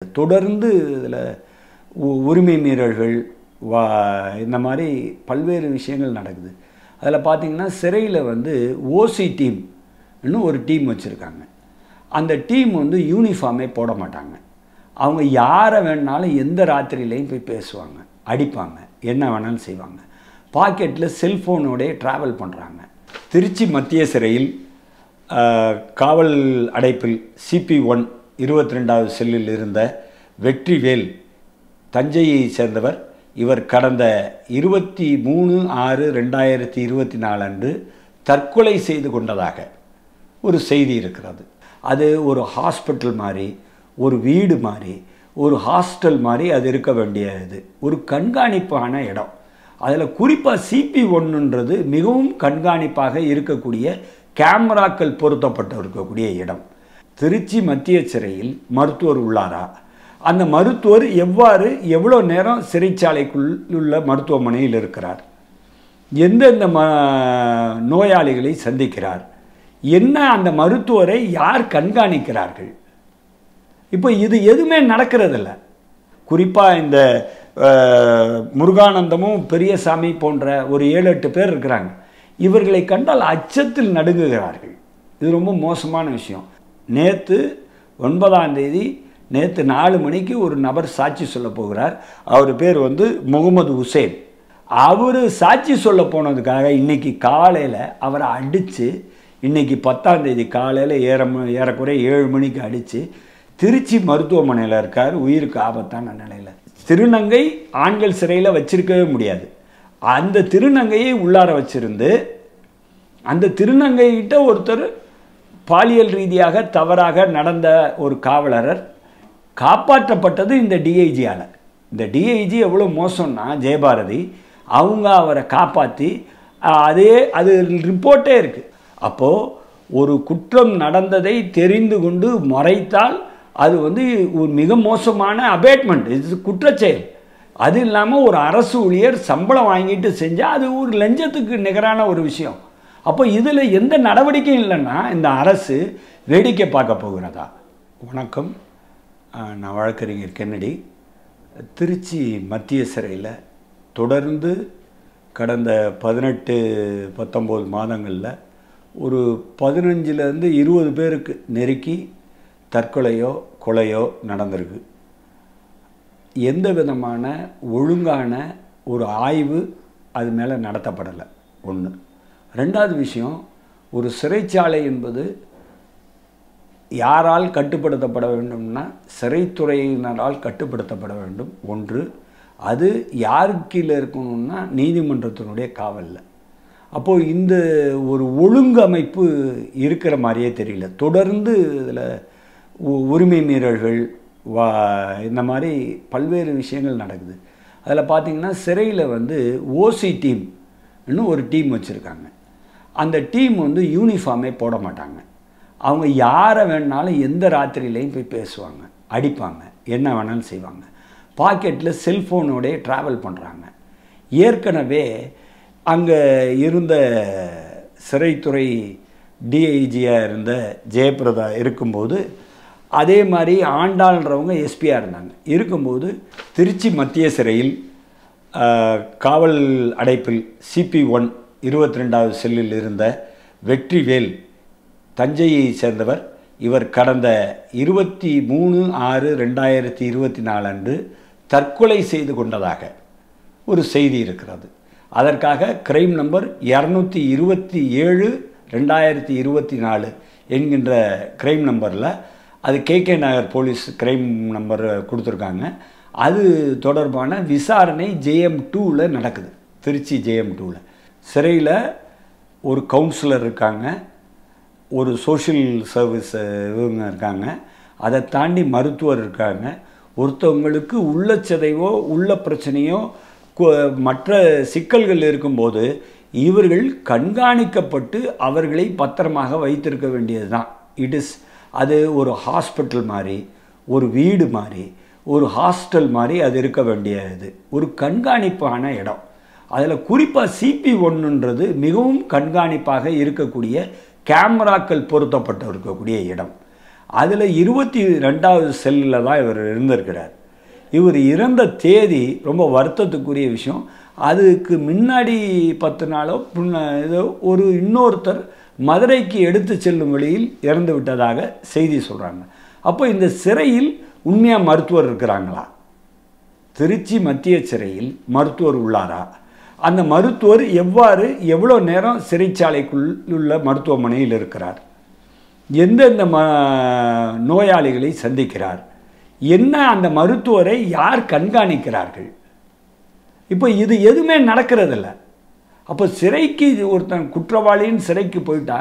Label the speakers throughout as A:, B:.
A: தொடர்ந்து இதில் உரிமை மீறல்கள் இந்த மாதிரி பல்வேறு விஷயங்கள் நடக்குது. அதில் பார்த்திங்கன்னா சிறையில் ஓசி டீம் இன்னும் ஒரு டீம் வச்சுருக்காங்க. அந்த டீம் யூனிஃபார்மே போட மாட்டாங்க. அவங்க யாரை வேணாலும் எந்த ராத்திரியிலையும் போய் பேசுவாங்க, அடிப்பாங்க, என்ன வேணாலும் செய்வாங்க. பாக்கெட்டில் செல்ஃபோனோடய ட்ராவல் பண்ணுறாங்க. திருச்சி மத்திய சிறையில் காவல் அடைப்பில் CP1 22வது செல்லில் இருந்த வெற்றிவேல் தஞ்சையை சேர்ந்தவர். இவர் கடந்த 23/6/2024 அன்று தற்கொலை செய்து கொண்டதாக ஒரு செய்தி இருக்கிறது. அது ஒரு ஹாஸ்பிட்டல் மாதிரி, ஒரு வீடு மாதிரி, ஒரு ஹாஸ்டல் மாதிரி அது இருக்க வேண்டியது, ஒரு கண்காணிப்பான இடம். அதில் குறிப்பாக CP1ன்றது மிகவும் கண்காணிப்பாக இருக்கக்கூடிய கேமராக்கள் பொருத்தப்பட்டு இருக்கக்கூடிய இடம். திருச்சி மத்திய சிறையில் மருத்துவர் உள்ளாரா? அந்த மருத்துவர் எவ்வளோ நேரம் சிறைச்சாலைக்குள் உள்ள மருத்துவமனையில் இருக்கிறார்? எந்தெந்த நோயாளிகளை சந்திக்கிறார்? என்ன அந்த மருத்துவரை யார் கண்காணிக்கிறார்கள்? இப்போ இது எதுவுமே நடக்கிறதில்ல. குறிப்பாக இந்த முருகானந்தமும் பெரியசாமி போன்ற ஒரு 7-8 பேர் இருக்கிறாங்க. இவர்களை கண்டால் அச்சத்தில் நடுங்குகிறார்கள். இது ரொம்ப மோசமான விஷயம். நேற்று 9ஆம் தேதி நேற்று 4 மணிக்கு ஒரு நபர் சாட்சி சொல்ல போகிறார். அவர் பேர் முகமது ஹுசேன். அவர் சாட்சி சொல்ல போனதுக்காக இன்றைக்கி காலையில் அவரை அடித்து, இன்றைக்கி 10ஆம் தேதி காலையில் ஏறக்குறைய 7 மணிக்கு அடித்து திருச்சி மருத்துவமனையில் இருக்கார், உயிருக்கு ஆபத்தான நிலையில். திருநங்கை ஆண்கள் சிறையில் வச்சிருக்கவே முடியாது. அந்த திருநங்கையை உள்ளார வச்சிருந்து அந்த திருநங்கைகிட்ட ஒருத்தர் பாலியல் ரீதியாக தவறாக நடந்த ஒரு காவலர் காப்பாற்றப்பட்டது இந்த டிஐஜியால். இந்த டிஐஜி எவ்வளோ மோசம்னா ஜெயபாரதி, அவங்க அவரை காப்பாற்றி அது ரிப்போர்ட்டே இருக்குது. அப்போது ஒரு குற்றம் நடந்ததை தெரிந்து கொண்டு மறைத்தால் அது ஒரு மிக மோசமான அபேட்மெண்ட், இது குற்றச்செயல். அது இல்லாமல் ஒரு அரசு ஊழியர் சம்பளம் வாங்கிட்டு செஞ்சால் அது ஒரு லஞ்சத்துக்கு நிகரான ஒரு விஷயம். அப்போ இதில் எந்த நடவடிக்கையும் இல்லைன்னா இந்த அரசு வேடிக்கை பார்க்க போகிறதா? வணக்கம், நான் வழக்கறிஞர் கென்னடி. திருச்சி மத்திய சிறையில் தொடர்ந்து கடந்த 18-19 மாதங்களில் ஒரு 15லேருந்து 20 பேருக்கு நெருக்கி தற்கொலையோ கொலையோ நடந்திருக்கு. எந்த விதமான ஒழுங்கான ஒரு ஆய்வு அது மேலே நடத்தப்படலை. ஒன்று. ரெண்டாவது விஷயம், ஒரு சிறைச்சாலை என்பது யாரால் கட்டுப்படுத்தப்பட வேண்டும்னா சிறைத்துறையினரால் கட்டுப்படுத்தப்பட வேண்டும். ஒன்று. அது யாருக்கு கீழே இருக்கணும்னா நீதிமன்றத்தினுடைய காவலில். அப்போது இந்த ஒரு ஒழுங்கமைப்பு இருக்கிற மாதிரியே தெரியல. தொடர்ந்து இதில் உரிமை மீறல்கள் இந்த மாதிரி பல்வேறு விஷயங்கள் நடக்குது. அதில் பார்த்திங்கன்னா சிறையில் ஓசி டீம் இன்னும் ஒரு டீம் வச்சுருக்காங்க. அந்த டீம் யூனிஃபார்மே போட மாட்டாங்க. அவங்க யாரை வேணாலும் எந்த ராத்திரியிலையும் போய் பேசுவாங்க, அடிப்பாங்க, என்ன வேணாலும் செய்வாங்க. பாக்கெட்டில் செல்ஃபோனோடய ட்ராவல் பண்ணுறாங்க. ஏற்கனவே அங்கே இருந்த சிறைத்துறை டிஐஜியாக இருந்த ஜெயபிரதா இருக்கும்போது, அதே மாதிரி ஆண்டாள்ன்றவங்க எஸ்பியாக இருந்தாங்க. இருக்கும்போது திருச்சி மத்திய சிறையில் காவல் அடைப்பில் CP1 22வது செல்லில் இருந்த வெற்றிவேல் தஞ்சையை சேர்ந்தவர். இவர் கடந்த 23/6/2024 அன்று தற்கொலை செய்து கொண்டதாக ஒரு செய்தி இருக்கிறது. அதற்காக கிரைம் நம்பர் 227/2024 என்கின்ற கிரைம் நம்பரில் அது KK நகர் போலீஸ் கிரைம் நம்பர் கொடுத்துருக்காங்க. அது தொடர்பான விசாரணை JM2ல் நடக்குது. திருச்சி JM2ல் சிறையில் ஒரு கவுன்சிலர் இருக்காங்க, ஒரு சோஷியல் சர்வீஸ் இவங்க இருக்காங்க, அதை தாண்டி மருத்துவர் இருக்காங்க. ஒருத்தவங்களுக்கு உள்ள சிதைவோ உள்ள பிரச்சனையோ மற்ற சிக்கல்கள் இருக்கும்போது இவர்கள் கண்காணிக்கப்பட்டு அவர்களை பத்திரமாக வைத்திருக்க வேண்டியது தான். அது ஒரு ஹாஸ்பிட்டல் மாதிரி, ஒரு வீடு மாதிரி, ஒரு ஹாஸ்டல் மாதிரி அது இருக்க வேண்டியது, ஒரு கண்காணிப்பான இடம். அதில் குறிப்பாக CP1ன்றது மிகவும் கண்காணிப்பாக இருக்கக்கூடிய கேமராக்கள் பொருத்தப்பட்டு இருக்கக்கூடிய இடம். அதில் 22வது செல்லில் தான் இவர் இருந்திருக்கிறார். இவர் இறந்த தேதி ரொம்ப வருத்தத்துக்குரிய விஷயம். அதுக்கு முன்னாடி 10 நாளோ ஏதோ ஒரு இன்னொருத்தர் மதுரைக்கு எடுத்து செல்லும் வழியில் இறந்து விட்டதாக செய்தி சொல்கிறாங்க. அப்போ இந்த சிறையில் உண்மையாக மருத்துவர் இருக்கிறாங்களா? திருச்சி மத்திய சிறையில் மருத்துவர் உள்ளாரா? அந்த மருத்துவர் எவ்வளோ நேரம் சிறைச்சாலைக்குள் உள்ள மருத்துவமனையில் இருக்கிறார்? எந்தெந்த நோயாளிகளை சந்திக்கிறார்? என்ன அந்த மருத்துவரை யார் கண்காணிக்கிறார்கள்? இப்போ இது எதுவுமே நடக்கிறதில்ல. அப்போ சிறைக்கு ஒருத்தன் குற்றவாளின்னு சிறைக்கு போயிட்டா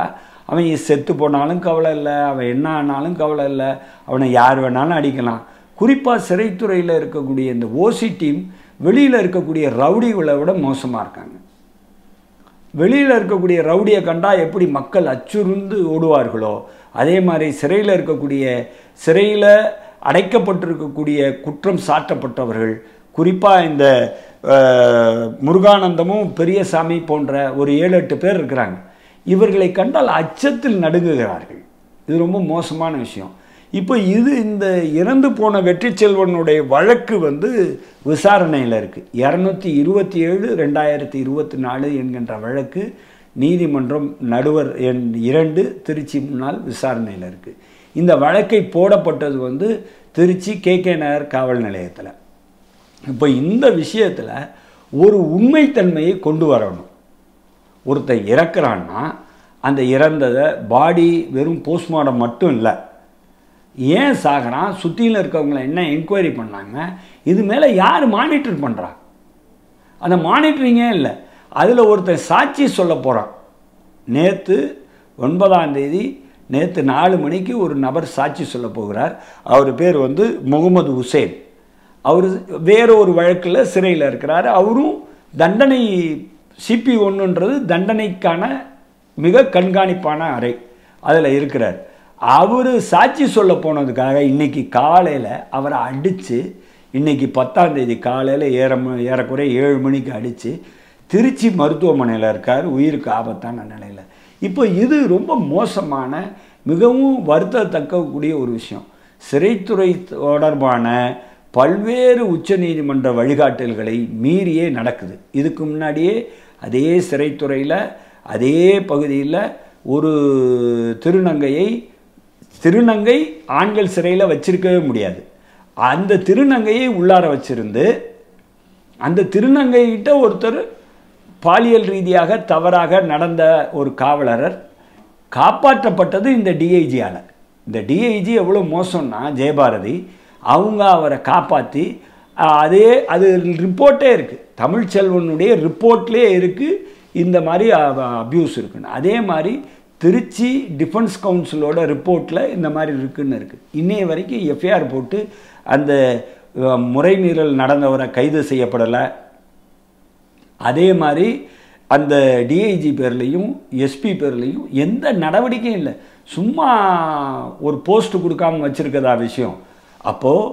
A: அவன் செத்து போனாலும் கவலை இல்லை, அவன் என்ன ஆனாலும் கவலை இல்லை, அவனை யார் வேணாலும் அடிக்கலாம். குறிப்பாக சிறைத்துறையில் இருக்கக்கூடிய இந்த ஓசி டீம் வெளியில் இருக்கக்கூடிய ரவுடிகளை விட மோசமாக இருக்காங்க. வெளியில் இருக்கக்கூடிய ரவுடியை கண்டால் எப்படி மக்கள் அச்சுறுந்து ஓடுவார்களோ அதே மாதிரி சிறையில் அடைக்கப்பட்டிருக்கக்கூடிய குற்றம் சாட்டப்பட்டவர்கள், குறிப்பாக இந்த முருகானந்தமும் பெரியசாமி போன்ற ஒரு 7-8 பேர் இருக்கிறாங்க. இவர்களை கண்டால் அச்சத்தில் நடுங்குகிறார்கள். இது ரொம்ப மோசமான விஷயம். இப்போ இந்த இறந்து போன வெற்றி செல்வனுடைய வழக்கு விசாரணையில் இருக்குது. 227/2024 என்கின்ற வழக்கு நீதிமன்றம் நடுவர் எண் 2 திருச்சி முன்னால் விசாரணையில் இருக்குது. இந்த வழக்கை போடப்பட்டது திருச்சி KK நகர் காவல் நிலையத்தில். இப்போ இந்த விஷயத்தில் ஒரு உண்மைத்தன்மையை கொண்டு வரணும். ஒருத்தன் இறக்குறான்னா அந்த இறந்ததை பாடி வெறும் போஸ்ட்மார்ட்டம் மட்டும் இல்லை, ஏன் சாகிறான், சுற்றியில் இருக்கவங்களை என்ன என்கொயரி பண்ணாங்க, இது மேலே யார் மானிட்டர் பண்ணுறா? அந்த மானிட்டரிங்கே இல்லை. அதில் ஒருத்தன் சாட்சி சொல்ல போகிறான். நேற்று 9ஆம் தேதி நேற்று 4 மணிக்கு ஒரு நபர் சாட்சி சொல்ல போகிறார். அவர் பேர் முகமது ஹுசேன். அவர் வேற ஒரு வழக்கில் சிறையில் இருக்கிறார். அவரும் தண்டனை CP1ன்றது தண்டனைக்கான மிக கண்காணிப்பான அறை, அதில் இருக்கிறார். அவர் சாட்சி சொல்ல போனதுக்காக இன்றைக்கி காலையில் அவரை அடித்து, இன்றைக்கி 10ஆம் தேதி காலையில் ஏறக்குறைய 7 மணிக்கு அடித்து திருச்சி மருத்துவமனையில் இருக்கார், உயிருக்கு ஆபத்தான நிலையில். இப்போ இது ரொம்ப மோசமான, மிகவும் வருத்தத்தக்கக்கூடிய ஒரு விஷயம். சிறைத்துறை தொடர்பான பல்வேறு உச்சநீதிமன்ற வழிகாட்டல்களை மீறியே நடக்குது. இதுக்கு முன்னாடியே அதே சிறைத்துறையில் அதே பகுதியில் ஒரு திருநங்கை ஆண்கள் சிறையில் வச்சிருக்கவே முடியாது. அந்த திருநங்கையை உள்ளார வச்சிருந்து அந்த திருநங்கைகிட்ட ஒருத்தர் பாலியல் ரீதியாக தவறாக நடந்த ஒரு காவலர் காப்பாற்றப்பட்டது இந்த டிஐஜியால். இந்த டிஐஜி எவ்வளோ மோசம்னா ஜெயபாரதி, அவங்க அவரை காப்பாற்றி அது ரிப்போர்ட்டே இருக்குது, தமிழ்ச்செல்வனுடைய ரிப்போர்ட்லேயே இருக்குது இந்த மாதிரி அப்யூஸ் இருக்குன்னு. அதே மாதிரி திருச்சி டிஃபென்ஸ் கவுன்சிலோட ரிப்போர்ட்டில் இந்த மாதிரி இருக்குன்னு இருக்குது. இன்னைய வரைக்கும் எஃப்ஐஆர் போட்டு அந்த முறைமீறல் நடந்தவரை கைது செய்யப்படலை. அதே மாதிரி அந்த டிஐஜி பேர்லேயும் எஸ்பி பேர்லேயும் எந்த நடவடிக்கையும் இல்லை. சும்மா ஒரு போஸ்ட் கொடுக்காமல் வச்சுருக்கதா விஷயம். அப்போது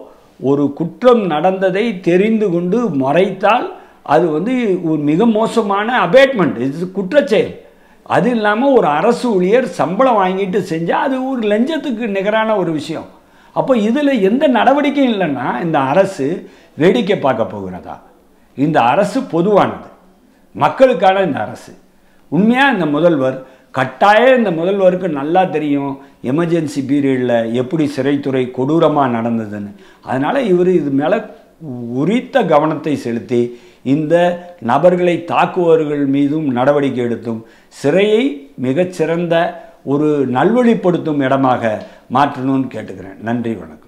A: ஒரு குற்றம் நடந்ததை தெரிந்து கொண்டு மறைத்தால் அது ஒரு மிக மோசமான அபேட்மெண்ட், இது குற்றச்செயல். அது இல்லாமல் ஒரு அரசு ஊழியர் சம்பளம் வாங்கிட்டு செஞ்சால் அது ஒரு லஞ்சத்துக்கு நிகரான ஒரு விஷயம். அப்போ இதில் எந்த நடவடிக்கையும் இல்லைன்னா இந்த அரசு வேடிக்கை பார்க்க போகிறதா? இந்த அரசு பொதுவானது, மக்களுக்கான இந்த அரசு. உண்மையாக இந்த முதல்வர் கட்டாயம், இந்த முதல்வருக்கு நல்லா தெரியும் எமர்ஜென்சி பீரியடில் எப்படி சிறைத்துறை கொடூரமாக நடந்ததுன்னு. அதனால் இவர் இது மேலே உரித்த கவனத்தை செலுத்தி இந்த நபர்களை தாக்குபவர்கள் மீதும் நடவடிக்கை எடுத்தும் சிறையை மிகச்சிறந்த ஒரு நல்வழிப்படுத்தும் இடமாக மாற்றணும்னு கேட்டுக்கிறேன். நன்றி, வணக்கம்.